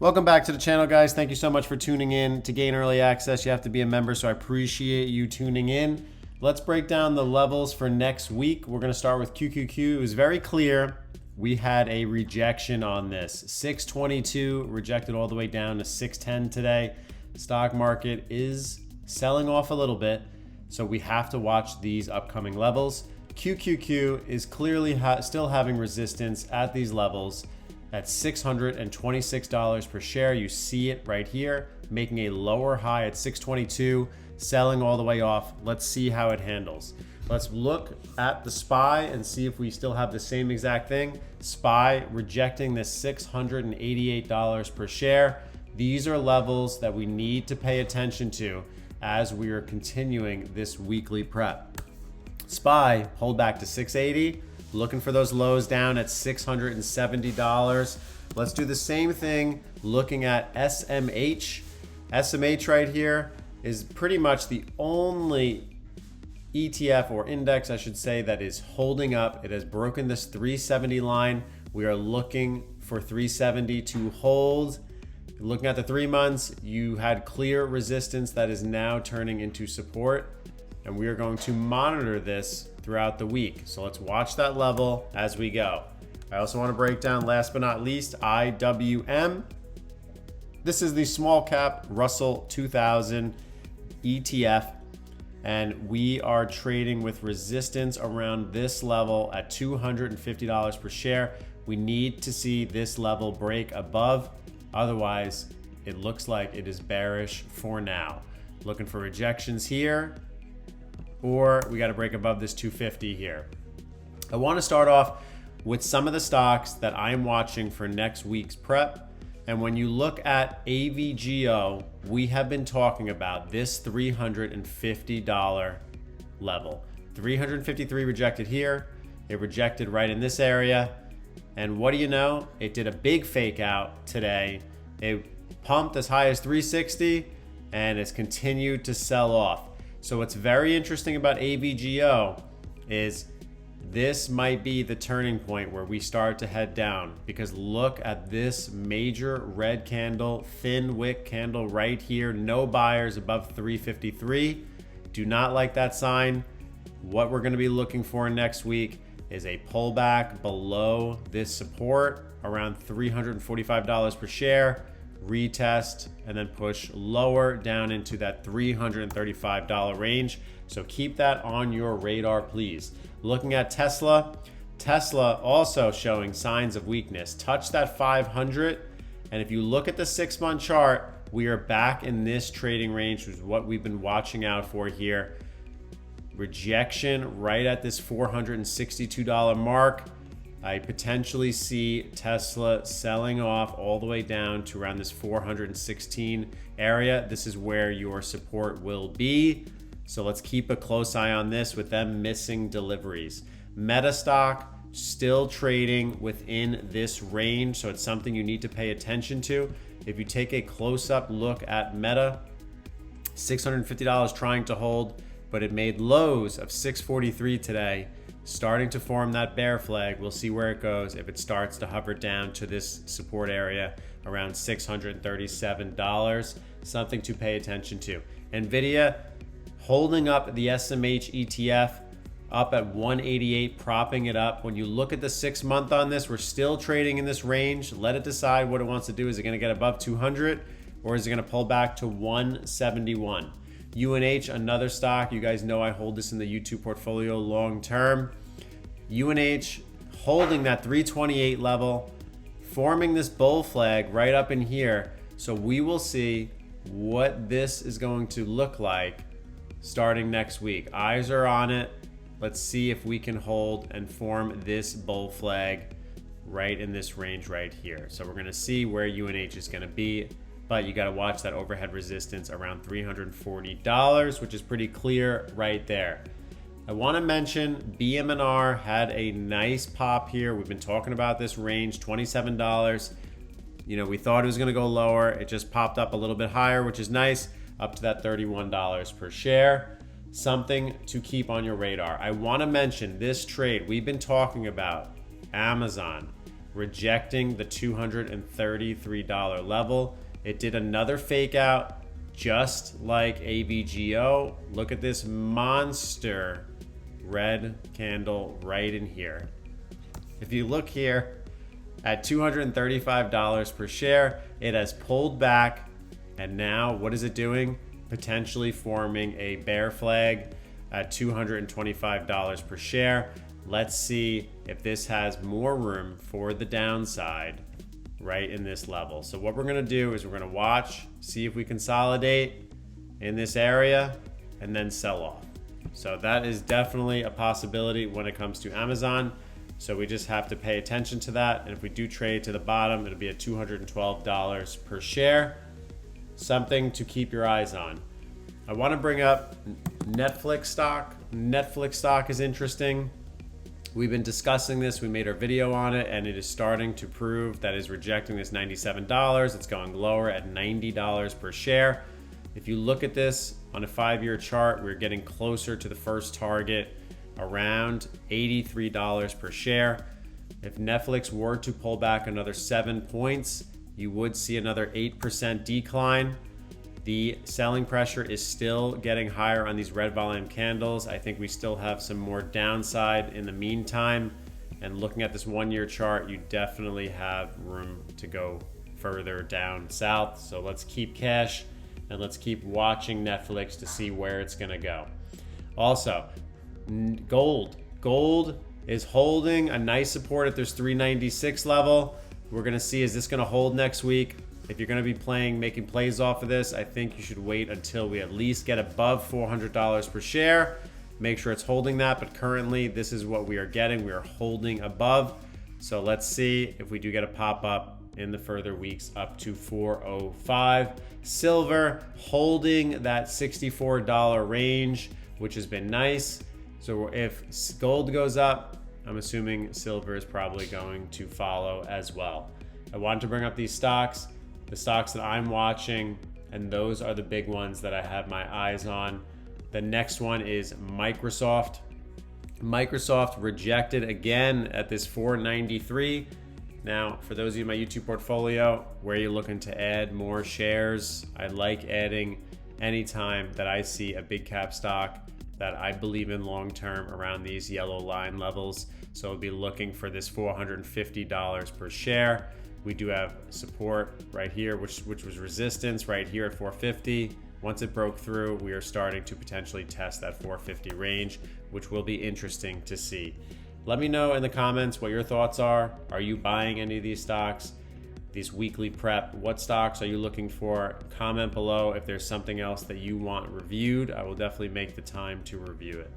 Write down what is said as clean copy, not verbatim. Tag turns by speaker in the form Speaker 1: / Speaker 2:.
Speaker 1: Welcome back to the channel, guys. Thank you so much for tuning in. To gain early access, you have to be a member, so I appreciate you tuning in. Let's break down the levels for next week. We're going to start with QQQ. It was very clear we had a rejection on this. 622 rejected all the way down to 610 today. Stock market is selling off a little bit, so we have to watch these upcoming levels. QQQ is clearly still having resistance at these levels at $626 per share. You see it right here, making a lower high at 622, selling all the way off. Let's see how it handles. Let's look at the SPY and see if we still have the same exact thing. SPY rejecting this $688 per share. These are levels that we need to pay attention to as we are continuing this weekly prep. SPY pulled back to 680. Looking for those lows down at $670. Let's do the same thing looking at SMH. SMH right here is pretty much the only ETF or index, I should say, that is holding up. It has broken this 370 line. We are looking for 370 to hold. Looking at the 3 months, you had clear resistance that is now turning into support, and we are going to monitor this throughout the week. So let's watch that level as we go. I also want to break down, last but not least, IWM. This is the small cap Russell 2000 ETF, and we are trading with resistance around this level at $250 per share. We need to see this level break above. Otherwise, it looks like it is bearish for now. Looking for rejections here, or we got to break above this 250 here. I want to start off with some of the stocks that I'm watching for next week's prep. And when you look at AVGO, we have been talking about this $350 level. 353 rejected here. It rejected right in this area. And what do you know? It did a big fake out today. It pumped as high as 360 and it's continued to sell off. So what's very interesting about AVGO is this might be the turning point where we start to head down, because look at this major red candle, thin wick candle right here. No buyers above 353. Do not like that sign. What we're going to be looking for next week is a pullback below this support around $345 per share, retest, and then push lower down into that $335 range. So keep that on your radar, please. Looking at Tesla also showing signs of weakness. Touch that 500, and if you look at the 6-month chart, we are back in this trading range, which is what we've been watching out for here. Rejection right at this $462 mark. I potentially see Tesla selling off all the way down to around this 416 area. This is where your support will be. So let's keep a close eye on this with them missing deliveries. Meta stock still trading within this range, so it's something you need to pay attention to. If you take a close-up look at Meta, $650 trying to hold, but it made lows of $643 today. Starting to form that bear flag. We'll see where it goes if it starts to hover down to this support area around $637. Something to pay attention to. Nvidia holding up the SMH ETF up at 188, propping it up. When you look at the 6-month on this, we're still trading in this range. Let it decide what it wants to do. Is it going to get above 200, or is it going to pull back to 171? UNH, another stock. You guys know I hold this in the YouTube portfolio long term. UNH holding that 328 level, forming this bull flag right up in here. So we will see what this is going to look like starting next week. Eyes are on it. Let's see if we can hold and form this bull flag right in this range right here. So we're going to see where UNH is going to be. But you got to watch that overhead resistance around $340, which is pretty clear right there. I want to mention BM&R had a nice pop here. We've been talking about this range, $27. You know, we thought it was going to go lower. It just popped up a little bit higher, which is nice, up to that $31 per share. Something to keep on your radar. I want to mention this trade. We've been talking about Amazon. rejecting the $233 level. It did another fake out just like AVGO. Look at this monster red candle right in here. If you look here at $235 per share, it has pulled back, and now what is it doing? Potentially forming a bear flag at $225 per share. Let's see if this has more room for the downside right in this level. So what we're gonna do is we're gonna watch, see if we consolidate in this area, and then sell off. So that is definitely a possibility when it comes to Amazon. So we just have to pay attention to that. And if we do trade to the bottom, it'll be at $212 per share. Something to keep your eyes on. I want to bring up Netflix stock. Netflix stock is interesting. We've been discussing this. We made our video on it, and it is starting to prove that it's rejecting this $97. It's going lower at $90 per share. If you look at this on a 5-year chart, we're getting closer to the first target, around $83 per share. If Netflix were to pull back another 7 points, you would see another 8% decline. The selling pressure is still getting higher on these red volume candles. I think we still have some more downside in the meantime. And looking at this 1-year chart, you definitely have room to go further down south. So let's keep cash and let's keep watching Netflix to see where it's gonna go. Also, gold. Gold is holding a nice support at this 396 level. We're gonna see, is this gonna hold next week? If you're gonna be making plays off of this, I think you should wait until we at least get above $400 per share. Make sure it's holding that, but currently this is what we are getting. We are holding above. So let's see if we do get a pop up in the further weeks up to 405. Silver holding that $64 range, which has been nice. So if gold goes up, I'm assuming silver is probably going to follow as well. I wanted to bring up these stocks, the stocks that I'm watching, and those are the big ones that I have my eyes on. The next one is Microsoft. Microsoft rejected again at this 493. Now, for those of you in my YouTube portfolio, where you're looking to add more shares, I like adding anytime that I see a big cap stock that I believe in long term around these yellow line levels. So I'll be looking for this $450 per share. We do have support right here, which was resistance right here at 450. Once it broke through, we are starting to potentially test that 450 range, which will be interesting to see. Let me know in the comments what your thoughts are. Are you buying any of these stocks? These weekly prep, what stocks are you looking for? Comment below if there's something else that you want reviewed. I will definitely make the time to review it.